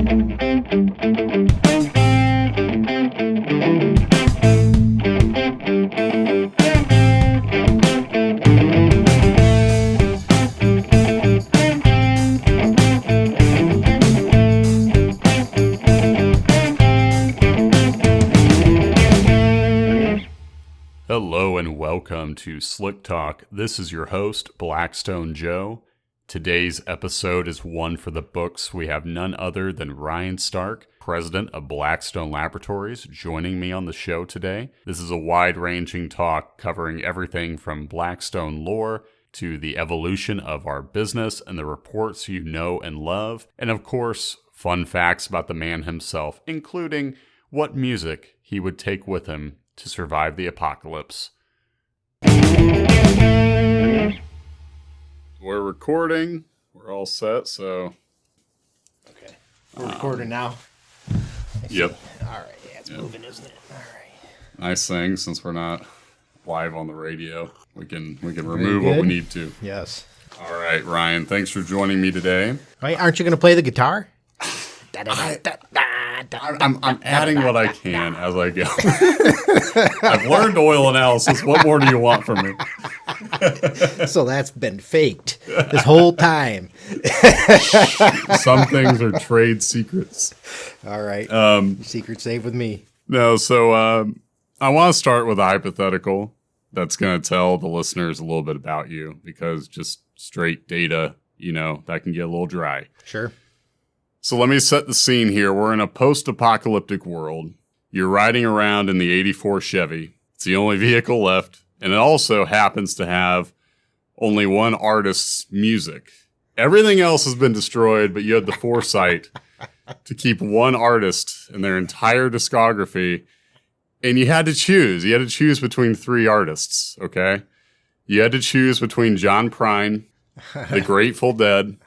Hello and welcome to Slick Talk. This is your host, Blackstone Joe. Today's episode is one for the books. We have none other than Ryan Stark, president of Blackstone Laboratories, joining me on the show today. This is a wide-ranging talk covering everything from Blackstone lore to the evolution of our business and the reports you know and love, and of course, fun facts about the man himself, including what music he would take with him to survive the apocalypse. We're recording. We're all set, so... Okay. We're recording now? Yep. All right. Yeah, it's moving, isn't it? All right. Nice thing, since we're not live on the radio. We can remove what we need to. Yes. All right, Ryan, thanks for joining me today. Right, aren't you going to play the guitar? I'm adding what I can as I go. I've learned oil analysis. What more do you want from me? So that's been faked this whole time. Some things are trade secrets. All right. Secret safe with me. No, so I want to start with a hypothetical that's going to tell the listeners a little bit about you, because just straight data, that can get a little dry. Sure. So let me set the scene here. We're in a post-apocalyptic world. You're riding around in the 84 Chevy. It's the only vehicle left. And it also happens to have only one artist's music. Everything else has been destroyed, but you had the foresight to keep one artist in their entire discography. And you had to choose. You had to choose between three artists, okay? You had to choose between John Prine, the Grateful Dead,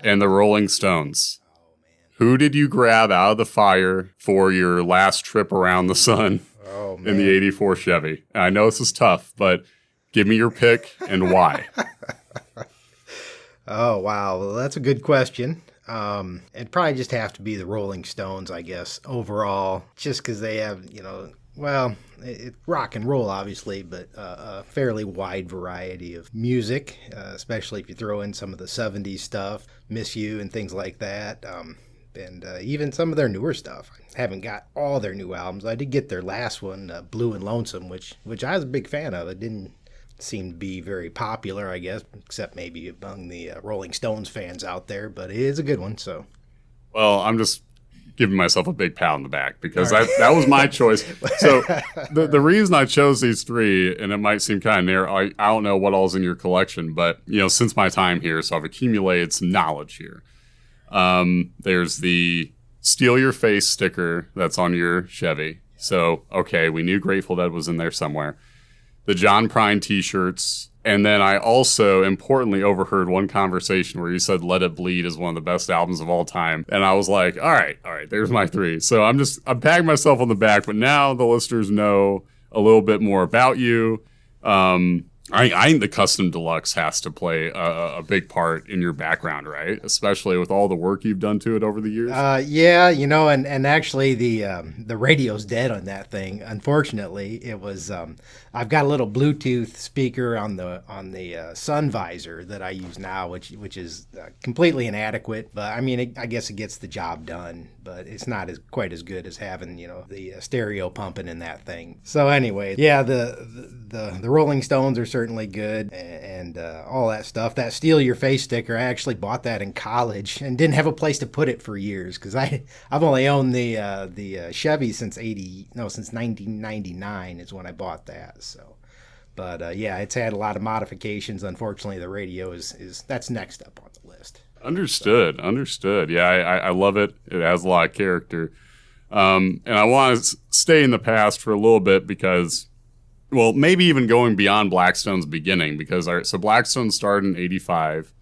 and the Rolling Stones. Who did you grab out of the fire for your last trip around the sun in the 84 Chevy? And I know this is tough, but give me your pick and why. Oh, wow. Well, that's a good question. It'd probably just have to be the Rolling Stones, I guess, overall, just because they have, it's rock and roll, obviously, but a fairly wide variety of music, especially if you throw in some of the 70s stuff, Miss You and things like that. And even some of their newer stuff. I haven't got all their new albums. I did get their last one, Blue and Lonesome, which I was a big fan of. It didn't seem to be very popular, I guess, except maybe among the Rolling Stones fans out there. But it is a good one. So, well, I'm just giving myself a big pat on the back because that was my choice. So the reason I chose these three, and it might seem kind of narrow, I don't know what all's in your collection, but since my time here, so I've accumulated some knowledge here. There's the Steal Your Face sticker that's on your Chevy. So, okay, we knew Grateful Dead was in there somewhere. The John Prine t-shirts. And then I also, importantly, overheard one conversation where you said Let It Bleed is one of the best albums of all time. And I was like, all right, there's my three. So I'm patting myself on the back, but now the listeners know a little bit more about you. I think the Custom Deluxe has to play a big part in your background, right? Especially with all the work you've done to it over the years. Yeah, and actually the radio's dead on that thing. Unfortunately, it was. I've got a little Bluetooth speaker on the sun visor that I use now, which is completely inadequate. But I mean, I guess it gets the job done. But it's not quite as good as having the stereo pumping in that thing. So anyway, yeah, the Rolling Stones are certainly good, and all that stuff. That Steal Your Face sticker, I actually bought that in college and didn't have a place to put it for years because I've only owned the Chevy since 1999 is when I bought that. So, but yeah, it's had a lot of modifications. Unfortunately, the radio is that's next up on the list. Understood. Yeah, I love it. It has a lot of character. And I want to stay in the past for a little bit because, well, maybe even going beyond Blackstone's beginning, because so Blackstone started in 85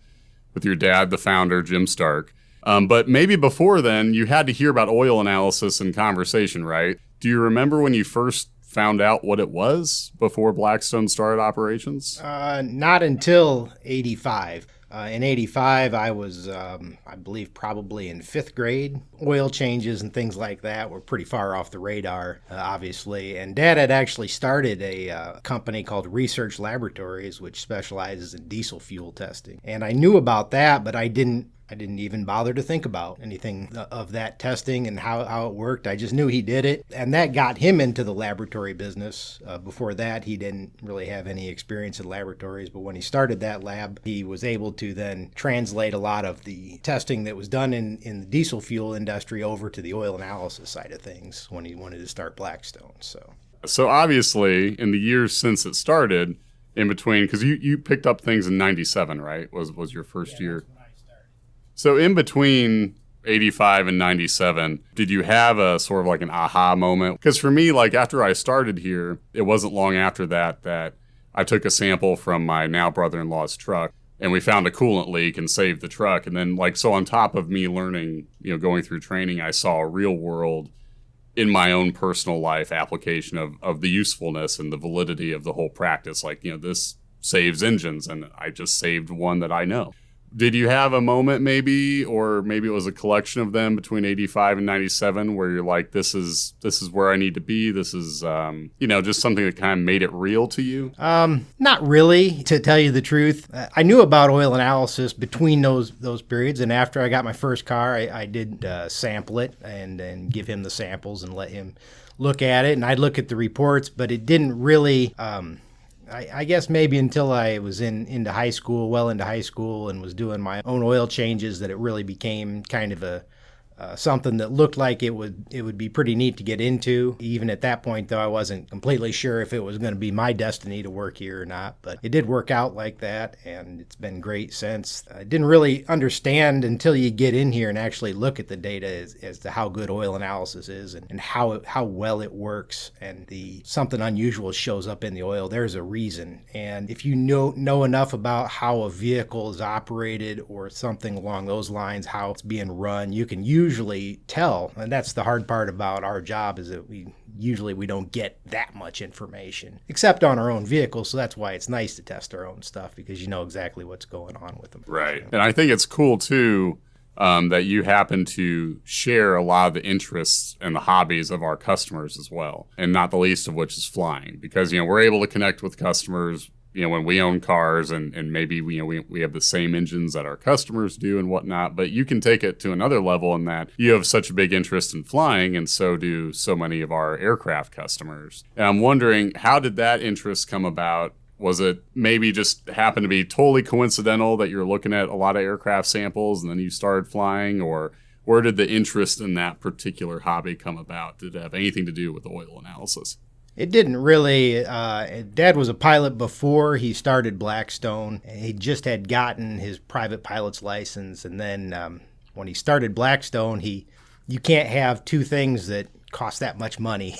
with your dad, the founder, Jim Stark. But maybe before then, you had to hear about oil analysis and conversation, right? Do you remember when you first found out what it was before Blackstone started operations? Not until 85. In 85, I was, I believe, probably in fifth grade. Oil changes and things like that were pretty far off the radar, obviously. And Dad had actually started a company called Research Laboratories, which specializes in diesel fuel testing. And I knew about that, but I didn't even bother to think about anything of that testing and how it worked. I just knew he did it. And that got him into the laboratory business. Before that, he didn't really have any experience in laboratories. But when he started that lab, he was able to then translate a lot of the testing that was done in the diesel fuel industry over to the oil analysis side of things when he wanted to start Blackstone. So obviously, in the years since it started, in between, because you picked up things in 97, right? Was your first year? So in between 85 and 97, did you have a sort of like an aha moment? Because for me, like after I started here, it wasn't long after that I took a sample from my now brother-in-law's truck and we found a coolant leak and saved the truck. And then so on top of me learning, going through training, I saw a real world in my own personal life application of the usefulness and the validity of the whole practice. Like, this saves engines and I just saved one that I know. Did you have a moment maybe, or maybe it was a collection of them between 85 and 97 where you're like, this is where I need to be. This is, just something that kind of made it real to you? Not really, to tell you the truth. I knew about oil analysis between those periods. And after I got my first car, I did sample it and give him the samples and let him look at it. And I'd look at the reports, but it didn't really... I guess maybe until I was into high school, and was doing my own oil changes, that it really became kind of something that looked like it would be pretty neat to get into. Even at that point, though, I wasn't completely sure if it was going to be my destiny to work here or not. But it did work out like that, and it's been great since. I didn't really understand until you get in here and actually look at the data as to how good oil analysis is and how well it works. And something unusual shows up in the oil, there's a reason. And if you know enough about how a vehicle is operated or something along those lines, how it's being run, you can usually tell. And that's the hard part about our job, is that we don't get that much information except on our own vehicles. So that's why it's nice to test our own stuff, because you know exactly what's going on with them. Right. And I think it's cool too that you happen to share a lot of the interests and the hobbies of our customers as well, and not the least of which is flying, because we're able to connect with customers when we own cars and maybe we have the same engines that our customers do and whatnot, but you can take it to another level in that you have such a big interest in flying, and so do so many of our aircraft customers. And I'm wondering, how did that interest come about? Was it maybe just happened to be totally coincidental that you're looking at a lot of aircraft samples and then you started flying, or where did the interest in that particular hobby come about? Did it have anything to do with oil analysis? It didn't really. Dad was a pilot before he started Blackstone. He just had gotten his private pilot's license. And then when he started Blackstone, you can't have two things that cost that much money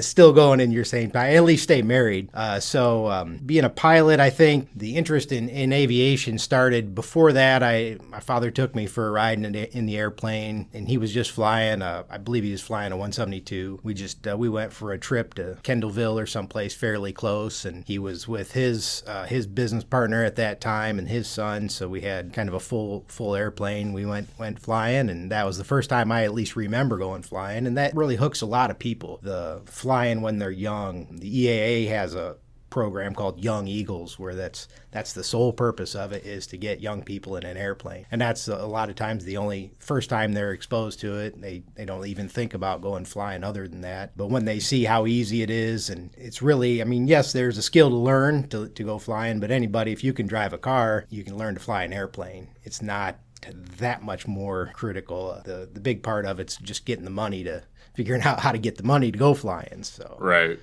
still going in your same time, at least stay married. So being a pilot, I think the interest in aviation started before that. My father took me for a ride in the airplane, and he was just flying, I believe he was flying a 172. We went for a trip to Kendallville or someplace fairly close, and he was with his business partner at that time and his son, so we had kind of a full airplane. We went flying, and that was the first time I at least remember going flying, and that really hooks a lot of people. The flying when they're young. The EAA has a program called Young Eagles, where that's the sole purpose of it, is to get young people in an airplane. And that's a lot of times the only first time they're exposed to it. They don't even think about going flying other than that. But when they see how easy it is, and it's really, yes, there's a skill to learn to go flying, but anybody, if you can drive a car, you can learn to fly an airplane. It's not that much more critical. The big part of it's just getting the money, to figuring out how to get the money to go flying. So right.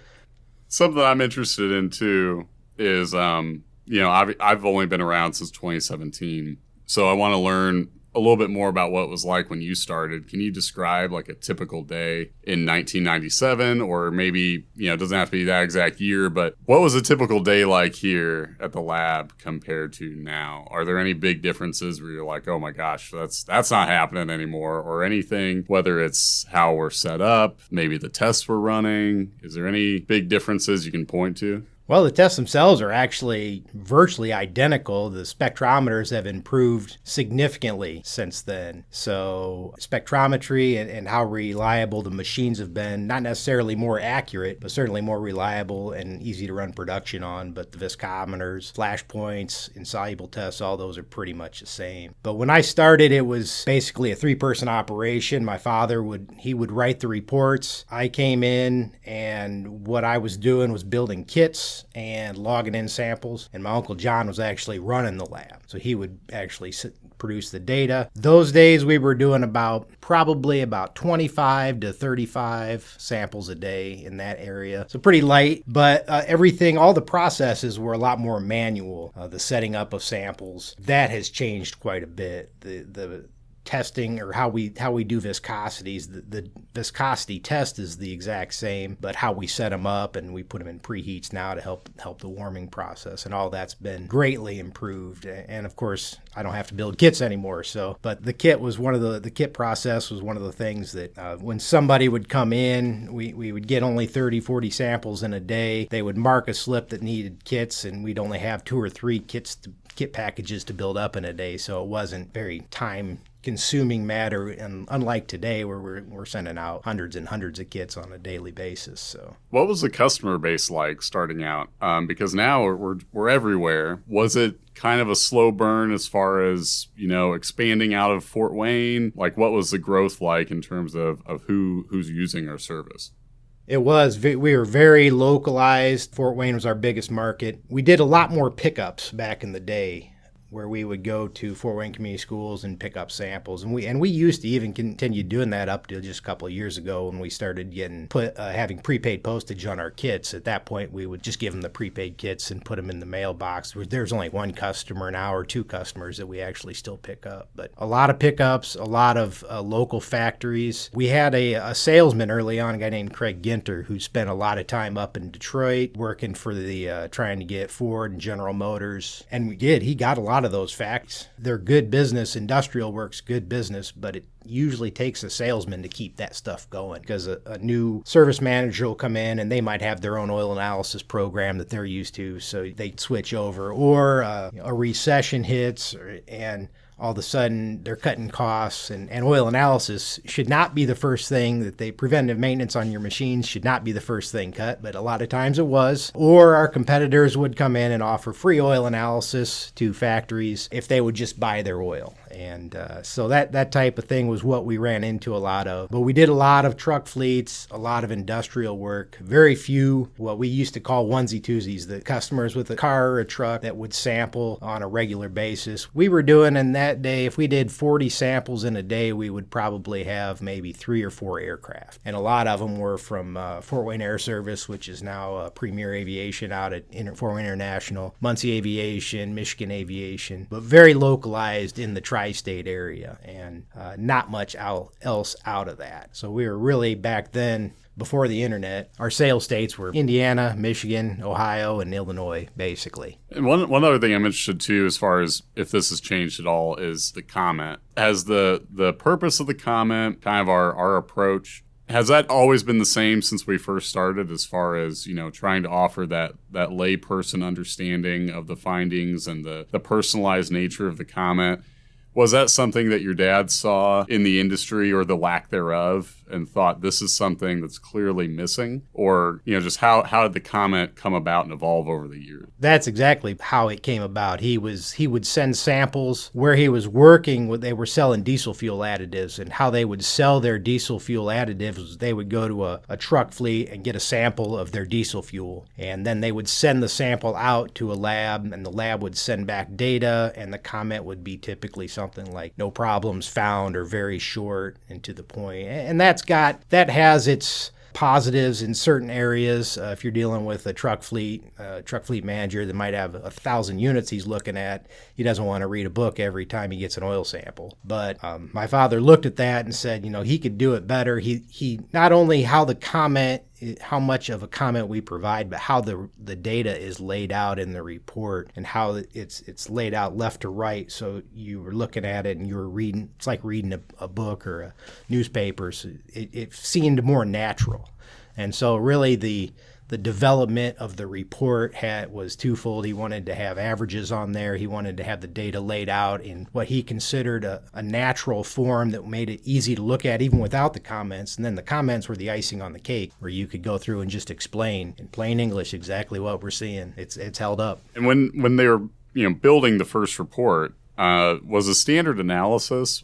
Something I'm interested in too is, I've only been around since 2017, so I want to learn a little bit more about what it was like when you started. Can you describe like a typical day in 1997, or maybe, it doesn't have to be that exact year, but what was a typical day like here at the lab compared to now? Are there any big differences where you're like, oh my gosh, that's not happening anymore, or anything, whether it's how we're set up, maybe the tests we're running? Is there any big differences you can point to? Well, the tests themselves are actually virtually identical. The spectrometers have improved significantly since then. So spectrometry and how reliable the machines have been, not necessarily more accurate, but certainly more reliable and easy to run production on. But the viscometers, flash points, insoluble tests, all those are pretty much the same. But when I started, it was basically a 3-person operation. My father would write the reports. I came in, and what I was doing was building kits and logging in samples, and my Uncle John was actually running the lab. So he would actually produce the data. Those days we were doing probably about 25 to 35 samples a day in that area. So pretty light, but all the processes were a lot more manual. The setting up of samples, that has changed quite a bit. The testing, or how we do viscosities, the viscosity test is the exact same, but how we set them up, and we put them in preheats now to help the warming process, and all that's been greatly improved. And of course, I don't have to build kits anymore. But the kit process was one of the things that when somebody would come in, we would get only 30, 40 samples in a day. They would mark a slip that needed kits, and we'd only have 2 or 3 kit packages to build up in a day. So it wasn't very time-consuming matter, and unlike today where we're sending out hundreds and hundreds of kits on a daily basis. So what was the customer base like starting out? Because now we're everywhere. Was it kind of a slow burn as far as, expanding out of Fort Wayne? Like, what was the growth like in terms of who's using our service? It was. We were very localized. Fort Wayne was our biggest market. We did a lot more pickups back in the day, where we would go to Fort Wayne Community Schools and pick up samples. And we used to even continue doing that up to just a couple of years ago when we started having prepaid postage on our kits. At that point, we would just give them the prepaid kits and put them in the mailbox. There's only one customer now, or 2 customers that we actually still pick up. But a lot of pickups, a lot of local factories. We had a salesman early on, a guy named Craig Ginter, who spent a lot of time up in Detroit working for trying to get Ford and General Motors. And he got a lot of those facts. They're good business. Industrial work's good business, but it usually takes a salesman to keep that stuff going, because a new service manager will come in and they might have their own oil analysis program that they're used to, so they switch over, or a recession hits, and all of a sudden they're cutting costs, and oil analysis should not be the first thing that preventive maintenance on your machines should not be the first thing cut, but a lot of times it was. Or our competitors would come in and offer free oil analysis to factories if they would just buy their oil. And so that type of thing was what we ran into a lot of. But we did a lot of truck fleets, a lot of industrial work, very few what we used to call onesie-twosies, the customers with a car or a truck that would sample on a regular basis. We were doing in that day, if we did 40 samples in a day, we would probably have maybe 3 or 4 aircraft. And a lot of them were from Fort Wayne Air Service, which is now Premier Aviation out at Fort Wayne International, Muncie Aviation, Michigan Aviation, but very localized in the tri-state area, and not much else out of that. So we were really, back then, before the internet, our sales states were Indiana, Michigan, Ohio, and Illinois, basically. And one other thing I'm interested too, as far as if this has changed at all, is the comment. Has the purpose of the comment, kind of our approach, has that always been the same since we first started, as far as, trying to offer that layperson understanding of the findings and the personalized nature of the comment? Was that something that your dad saw in the industry, or the lack thereof, and thought this is something that's clearly missing? Or, just how did the comment come about and evolve over the years? That's exactly how it came about. He would send samples where he was working. They were selling diesel fuel additives, and how they would sell their diesel fuel additives was they would go to a truck fleet and get a sample of their diesel fuel. And then they would send the sample out to a lab, and the lab would send back data, and the comment would be typically something like "no problems found," or very short and to the point. And that has its positives in certain areas. If you're dealing with a truck fleet manager that might have 1,000 units he's looking at, he doesn't want to read a book every time he gets an oil sample. But my father looked at that and said, he could do it better. He not only how much of a comment we provide, but how the data is laid out in the report, and how it's laid out left to right. So you were looking at it and you were reading. It's like reading a book or a newspaper. So it seemed more natural. And so really the development of the report was twofold. He wanted to have averages on there. He wanted to have the data laid out in what he considered a natural form that made it easy to look at even without the comments. And then the comments were the icing on the cake, where you could go through and just explain in plain English exactly what we're seeing. It's held up. And when they were building the first report, was a standard analysis,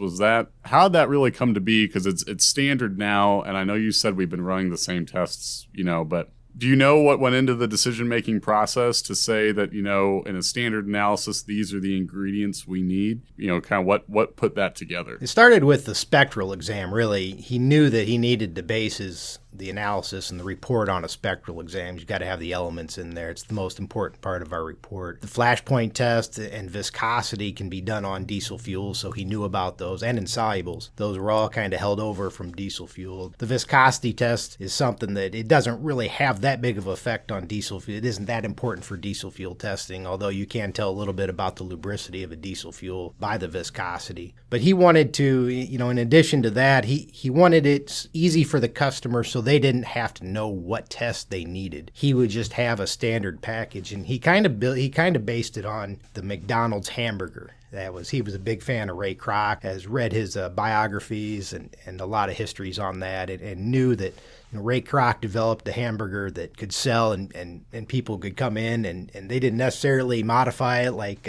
how did that really come to be? Because it's standard now, and I know you said we've been running the same tests, but do you know what went into the decision-making process to say that, in a standard analysis, these are the ingredients we need? Kind of what put that together? It started with the spectral exam, really. He knew that he needed to base the analysis and the report on a spectral exam. You've got to have the elements in there. It's the most important part of our report. The flashpoint test and viscosity can be done on diesel fuel, so he knew about those, and insolubles. Those were all kind of held over from diesel fuel. The viscosity test is something that it doesn't really have that big of an effect on diesel fuel. It isn't that important for diesel fuel testing, although you can tell a little bit about the lubricity of a diesel fuel by the viscosity. But he wanted to, in addition to that, he wanted it easy for the customer so they didn't have to know what test they needed. He would just have a standard package, and he kind of based it on the McDonald's hamburger. He was a big fan of Ray Kroc, has read his biographies and a lot of histories on that, and knew that Ray Kroc developed a hamburger that could sell and people could come in and they didn't necessarily modify it like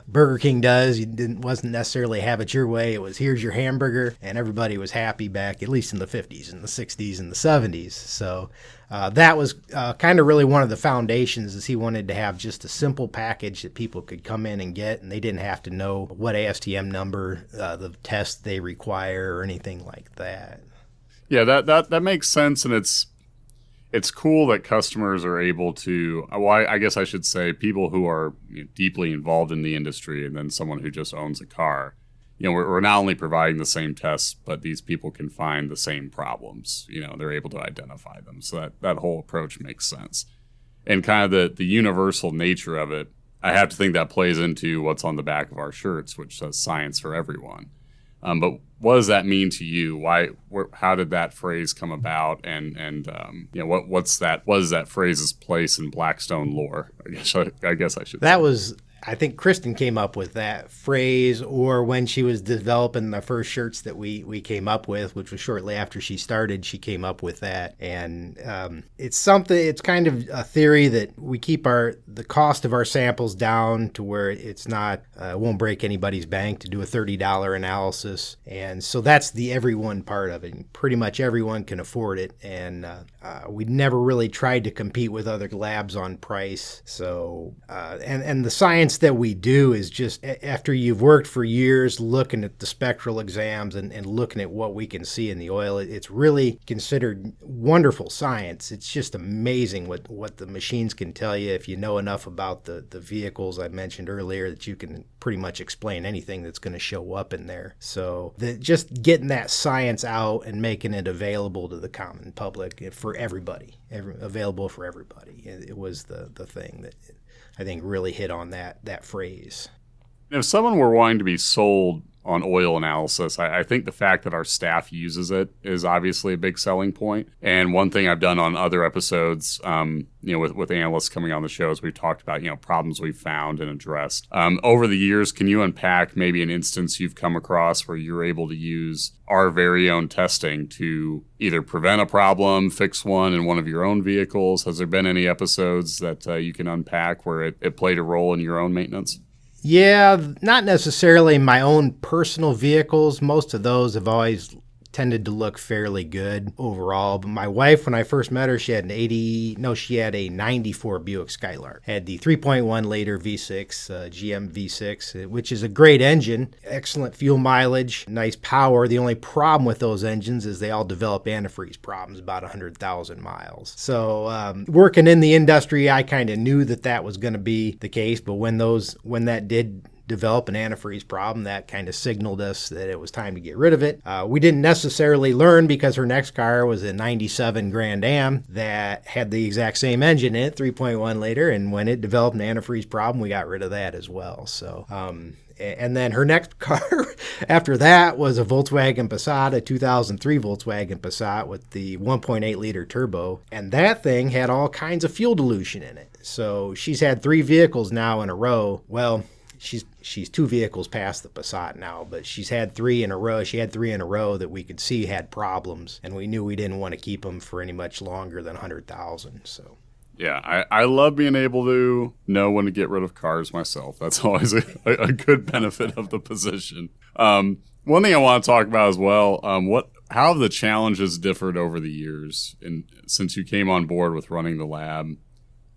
Burger King does. Wasn't necessarily have it your way. It was, here's your hamburger, and everybody was happy back, at least in the 50s and the 60s and the 70s. So that was kind of really one of the foundations, is he wanted to have just a simple package that people could come in and get, and they didn't have to know what ASTM number, the test they require, or anything like that. Yeah, that makes sense, and it's cool that customers are able to. Well, I guess I should say people who are deeply involved in the industry, and then someone who just owns a car. We're not only providing the same tests, but these people can find the same problems. They're able to identify them. So that whole approach makes sense. And kind of the universal nature of it, I have to think that plays into what's on the back of our shirts, which says science for everyone. But what does that mean to you? How did that phrase come about? And what is that phrase's place in Blackstone lore? I guess I should say. I think Kristen came up with that phrase, or when she was developing the first shirts that we came up with, which was shortly after she started, she came up with that. And it's kind of a theory that we keep the cost of our samples down to where it won't break anybody's bank to do a $30 analysis. And so that's the everyone part of it. Pretty much everyone can afford it. And we never really tried to compete with other labs on price. So, and the science that we do is just after you've worked for years looking at the spectral exams and looking at what we can see in the oil, it's really considered wonderful science. It's just amazing what the machines can tell you if you know enough about the vehicles I mentioned earlier, that you can pretty much explain anything that's going to show up in there. So just getting that science out and making it available to the common public for everybody, available for everybody, it was the thing that I think really hit on that phrase. If someone were wanting to be sold on oil analysis, I think the fact that our staff uses it is obviously a big selling point. And one thing I've done on other episodes, with analysts coming on the show, is we've talked about, problems we've found and addressed. Over the years, can you unpack maybe an instance you've come across where you're able to use our very own testing to either prevent a problem, fix one in one of your own vehicles? Has there been any episodes that you can unpack where it played a role in your own maintenance? Yeah, not necessarily my own personal vehicles. Most of those have always tended to look fairly good overall. But my wife, when I first met her, she had a 94 Buick Skylark. Had the 3.1 liter V6, GM V6, which is a great engine, excellent fuel mileage, nice power. The only problem with those engines is they all develop antifreeze problems about 100,000 miles. So working in the industry, I kind of knew that was going to be the case. But when that did develop an antifreeze problem, that kind of signaled us that it was time to get rid of it. We didn't necessarily learn, because her next car was a 97 Grand Am that had the exact same engine in it, 3.1 liter, and when it developed an antifreeze problem, we got rid of that as well. So And then her next car after that was a Volkswagen Passat, a 2003 Volkswagen Passat with the 1.8 liter turbo. And that thing had all kinds of fuel dilution in it. So she's had 3 vehicles now in a row. Well, she's 2 vehicles past the Passat now, but she's had 3 in a row. She had 3 in a row that we could see had problems, and we knew we didn't want to keep them for any much longer than 100,000. So. Yeah, I love being able to know when to get rid of cars myself. That's always a good benefit of the position. One thing I want to talk about as well, how have the challenges differed over the years since you came on board with running the lab?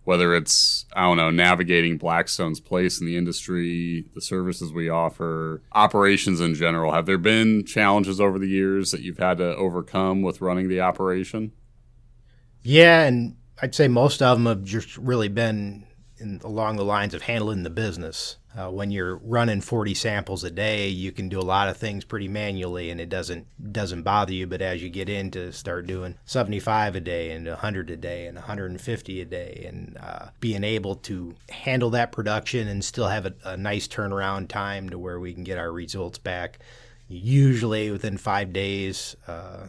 Whether it's, I don't know, navigating Blackstone's place in the industry, the services we offer, operations in general. Have there been challenges over the years that you've had to overcome with running the operation? Yeah, and I'd say most of them have just really been along the lines of handling the business. When you're running 40 samples a day, you can do a lot of things pretty manually, and it doesn't bother you. But as you get into start doing 75 a day and 100 a day and 150 a day, and being able to handle that production and still have a nice turnaround time to where we can get our results back, usually within 5 days,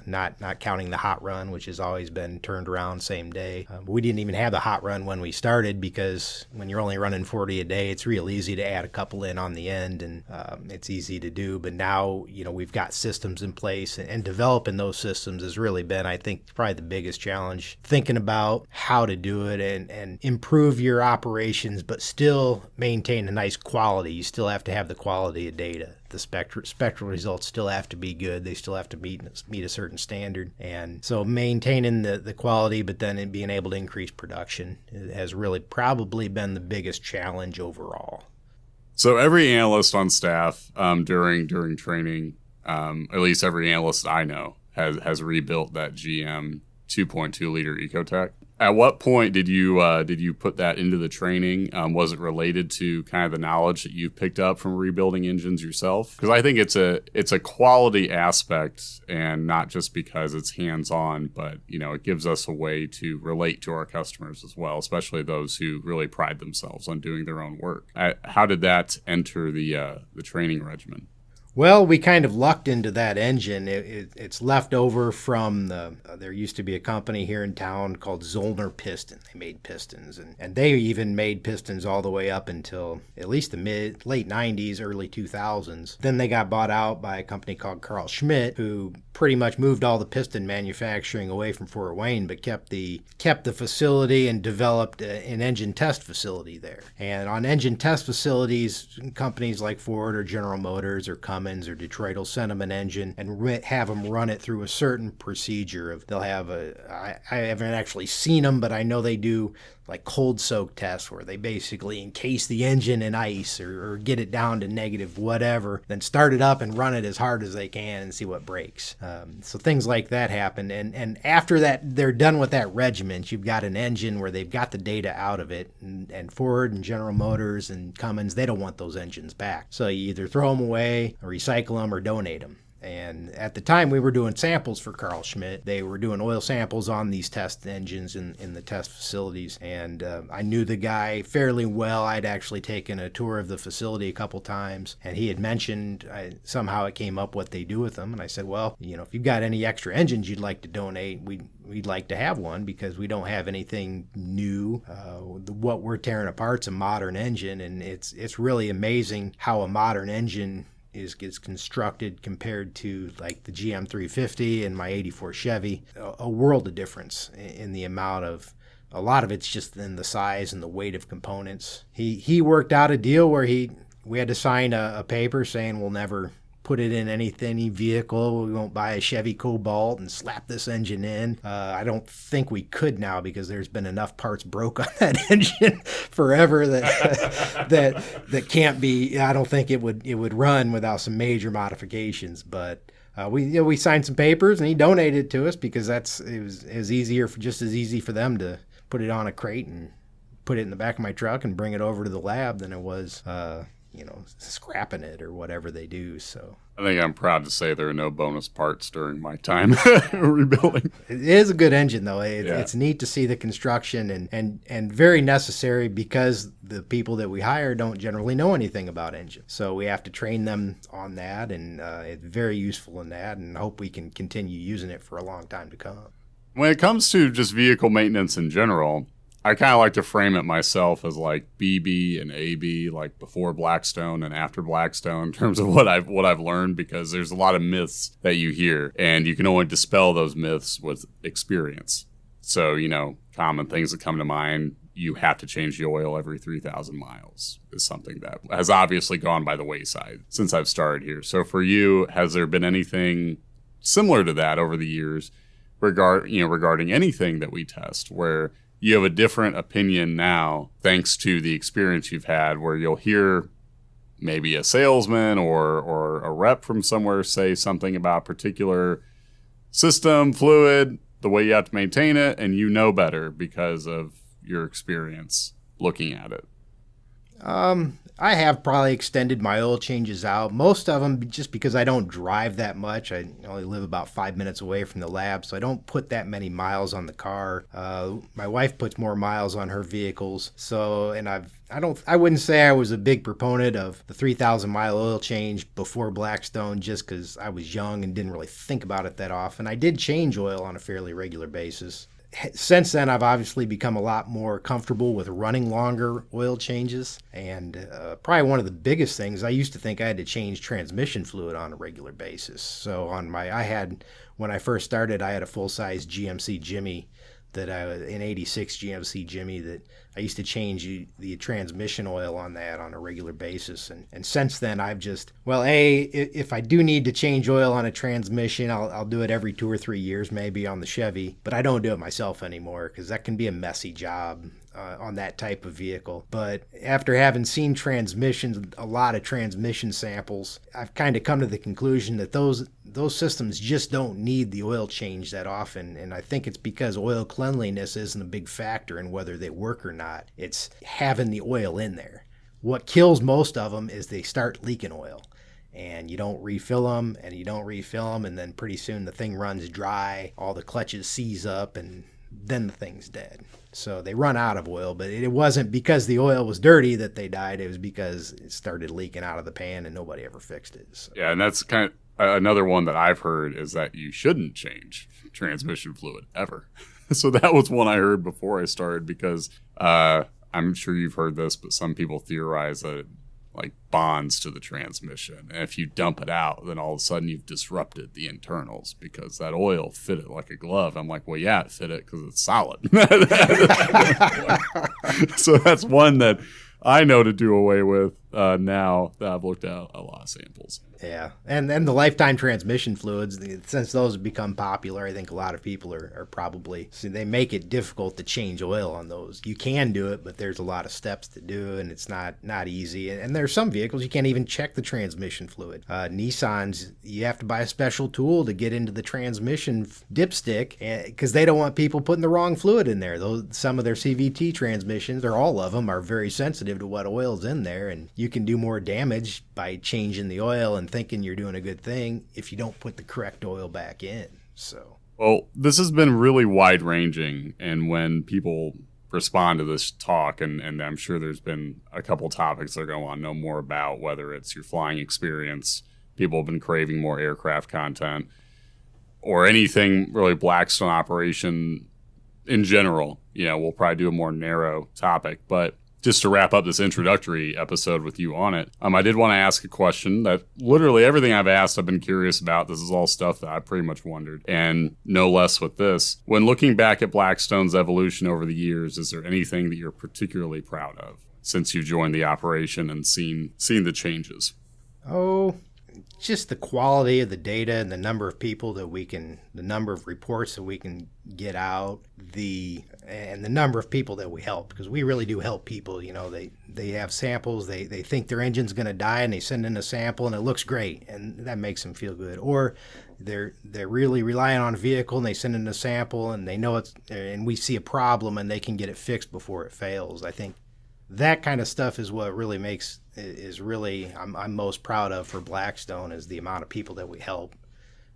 not counting the hot run, which has always been turned around same day. We didn't even have the hot run when we started, because when you're only running 40 a day, it's real easy to add a couple in on the end, and it's easy to do. But now, we've got systems in place, and developing those systems has really been, I think, probably the biggest challenge, thinking about how to do it and improve your operations, but still maintain a nice quality. You still have to have the quality of data. The spectral results still have to be good. They still have to meet a certain standard. And so maintaining the quality, but then being able to increase production has really probably been the biggest challenge overall. So every analyst on staff during training, at least every analyst I know, has rebuilt that GM 2.2 liter Ecotec. At what point did you put that into the training? Was it related to kind of the knowledge that you've picked up from rebuilding engines yourself? Because I think it's a quality aspect, and not just because it's hands-on, but it gives us a way to relate to our customers as well, especially those who really pride themselves on doing their own work. How did that enter the training regimen? Well, we kind of lucked into that engine. It's left over from there used to be a company here in town called Zollner Piston. They made pistons, and they even made pistons all the way up until at least the late 90s, early 2000s. Then they got bought out by a company called Carl Schmidt, who pretty much moved all the piston manufacturing away from Fort Wayne, but kept the facility and developed an engine test facility there. And on engine test facilities, companies like Ford or General Motors or Cummins or Detroit will send them an engine and have them run it through a certain procedure. They'll have I haven't actually seen them, but I know they do like cold soak tests where they basically encase the engine in ice or get it down to negative whatever, then start it up and run it as hard as they can and see what breaks. So things like that happen. And after that, they're done with that regiment. You've got an engine where they've got the data out of it, and Ford and General Motors and Cummins, they don't want those engines back. So you either throw them away or recycle them or donate them. And at the time we were doing samples for Carl Schmidt. They were doing oil samples on these test engines in the test facilities. And I knew the guy fairly well. I'd actually taken a tour of the facility a couple times, and he had mentioned somehow it came up what they do with them. And I said, well, if you've got any extra engines you'd like to donate, we'd like to have one, because we don't have anything new. What we're tearing apart's a modern engine, and it's really amazing how a modern engine gets constructed compared to like the GM 350 and my 84 Chevy. A world of difference in the amount of, a lot of it's just in the size and the weight of components. He worked out a deal where we had to sign a paper saying we'll never put it in any vehicle. We won't buy a Chevy Cobalt and slap this engine in. I don't think we could now, because there's been enough parts broke on that engine forever that can't be. I don't think it would run without some major modifications. But we signed some papers, and he donated it to us, because it was just as easy for them to put it on a crate and put it in the back of my truck and bring it over to the lab than it was scrapping it or whatever they do. So I think I'm proud to say there are no bonus parts during my time rebuilding. it is a good engine, though. It's neat to see the construction and very necessary because the people that we hire don't generally know anything about engines. So we have to train them on that, and it's very useful in that, and I hope we can continue using it for a long time to come. When it comes to just vehicle maintenance in general, I kind of like to frame it myself as like BB and AB, like before Blackstone and after Blackstone, in terms of what I've learned, because there's a lot of myths that you hear, and you can only dispel those myths with experience. So, common things that come to mind, you have to change the oil every 3,000 miles is something that has obviously gone by the wayside since I've started here. So for you, has there been anything similar to that over the years regarding anything that we test where you have a different opinion now thanks to the experience you've had, where you'll hear maybe a salesman or a rep from somewhere say something about a particular system, fluid, the way you have to maintain it, and you know better because of your experience looking at it? I have probably extended my oil changes out. Most of them just because I don't drive that much. I only live about 5 minutes away from the lab, so I don't put that many miles on the car. My wife puts more miles on her vehicles. So, and I wouldn't say I was a big proponent of the 3,000 mile oil change before Blackstone just because I was young and didn't really think about it that often. I did change oil on a fairly regular basis. Since then, I've obviously become a lot more comfortable with running longer oil changes. And probably one of the biggest things, I used to think I had to change transmission fluid on a regular basis. So when I first started, I had a full-size GMC Jimmy an 86 GMC Jimmy that I used to change the transmission oil on that on a regular basis. And since then, I've just, if I do need to change oil on a transmission, I'll do it every 2 or 3 years, maybe on the Chevy, but I don't do it myself anymore because that can be a messy job on that type of vehicle. But after having seen a lot of transmission samples, I've kind of come to the conclusion that those systems just don't need the oil change that often. And I think it's because oil cleanliness isn't a big factor in whether they work or not. It's having the oil in there. What kills most of them is they start leaking oil. And you don't refill them, and then pretty soon the thing runs dry, all the clutches seize up, and then the thing's dead. So they run out of oil, but it wasn't because the oil was dirty that they died. It was because it started leaking out of the pan and nobody ever fixed it. So. Yeah, and that's kind of another one that I've heard is that you shouldn't change transmission fluid ever. So that was one I heard before I started because I'm sure you've heard this, but some people theorize that it like bonds to the transmission. And if you dump it out, then all of a sudden you've disrupted the internals because that oil fitted like a glove. I'm like, well, yeah, it fit it because it's solid. So that's one that I know to do away with now that I've looked at a lot of samples. Yeah, and then the lifetime transmission fluids, since those have become popular, I think a lot of people are probably, they make it difficult to change oil on those. You can do it, but there's a lot of steps to do, and it's not easy. And there's some vehicles you can't even check the transmission fluid. Nissans, you have to buy a special tool to get into the transmission dipstick because they don't want people putting the wrong fluid in there. Some of their CVT transmissions, or all of them, are very sensitive to what oil's in there, and you can do more damage by changing the oil and thinking you're doing a good thing if you don't put the correct oil back in. So, well, this has been really wide ranging, and when people respond to this talk, and I'm sure there's been a couple topics that I want to know more about, whether it's your flying experience, people have been craving more aircraft content, or anything really Blackstone operation in general. We'll probably do a more narrow topic, but just to wrap up this introductory episode with you on it, I did want to ask a question that literally everything I've asked, I've been curious about. This is all stuff that I pretty much wondered, and no less with this. When looking back at Blackstone's evolution over the years, is there anything that you're particularly proud of since you joined the operation and seen the changes? Oh, just the quality of the data and the number of people the number of reports that we can get out, and the number of people that we help, because we really do help people. They have samples, they think their engine's going to die, and they send in a sample and it looks great, and that makes them feel good. Or they're really relying on a vehicle and they send in a sample and they know and we see a problem and they can get it fixed before it fails. I think that kind of stuff is what really I'm most proud of for Blackstone, is the amount of people that we help.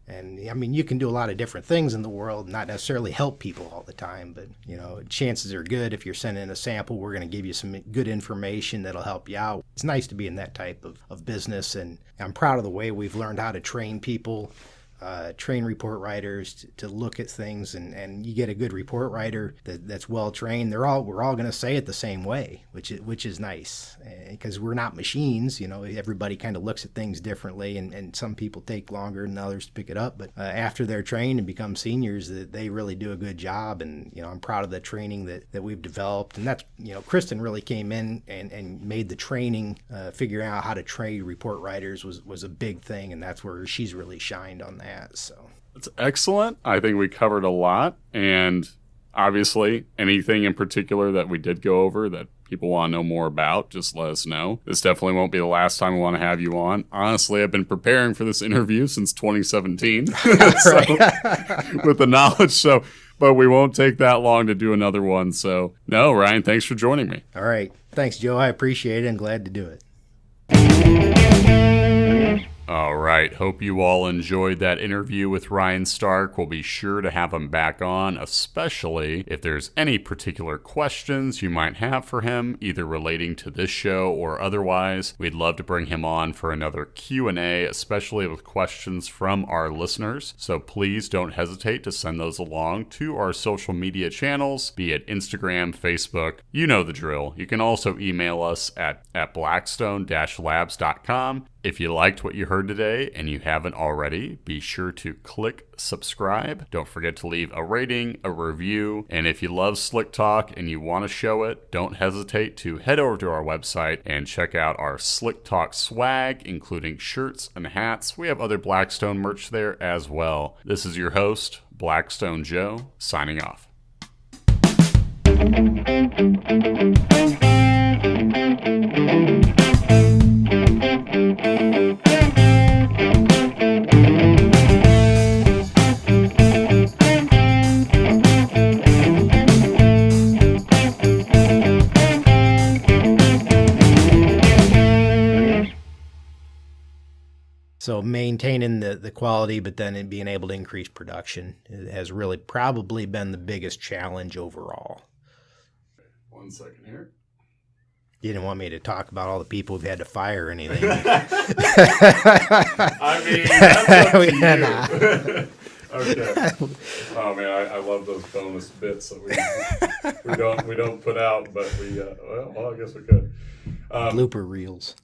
And I mean, you can do a lot of different things in the world, not necessarily help people all the time, but chances are good if you're sending a sample, we're going to give you some good information that'll help you out. It's nice to be in that type of business, and I'm proud of the way we've learned how to train people, train report writers to look at things, and you get a good report writer that's well trained. We're all going to say it the same way, which is nice, because we're not machines. Everybody kind of looks at things differently, and some people take longer than others to pick it up. But after they're trained and become seniors, they really do a good job. And I'm proud of the training that we've developed. And that's Kristen really came in and made the training, figuring out how to train report writers was a big thing, and that's where she's really shined on that. So that's excellent. I think we covered a lot, and obviously anything in particular that we did go over that people want to know more about, just let us know. This definitely won't be the last time we want to have you on. Honestly, I've been preparing for this interview since 2017 with the knowledge, but we won't take that long to do another one. So no, Ryan, thanks for joining me. All right. Thanks, Joe. I appreciate it and glad to do it. All right. Hope you all enjoyed that interview with Ryan Stark. We'll be sure to have him back on, especially if there's any particular questions you might have for him, either relating to this show or otherwise. We'd love to bring him on for another Q&A, especially with questions from our listeners. So please don't hesitate to send those along to our social media channels, be it Instagram, Facebook. You know the drill. You can also email us at blackstone-labs.com. If you liked what you heard today and you haven't already, be sure to click subscribe. Don't forget to leave a rating, a review, and if you love Slick Talk and you want to show it, don't hesitate to head over to our website and check out our Slick Talk swag, including shirts and hats. We have other Blackstone merch there as well. This is your host, Blackstone Joe, signing off. So maintaining the quality, but then being able to increase production has really probably been the biggest challenge overall. 1 second here. You didn't want me to talk about all the people we've had to fire or anything. I mean, that's up to you. Okay. Oh man, I love those bonus bits that we don't put out, but I guess we could. Blooper reels.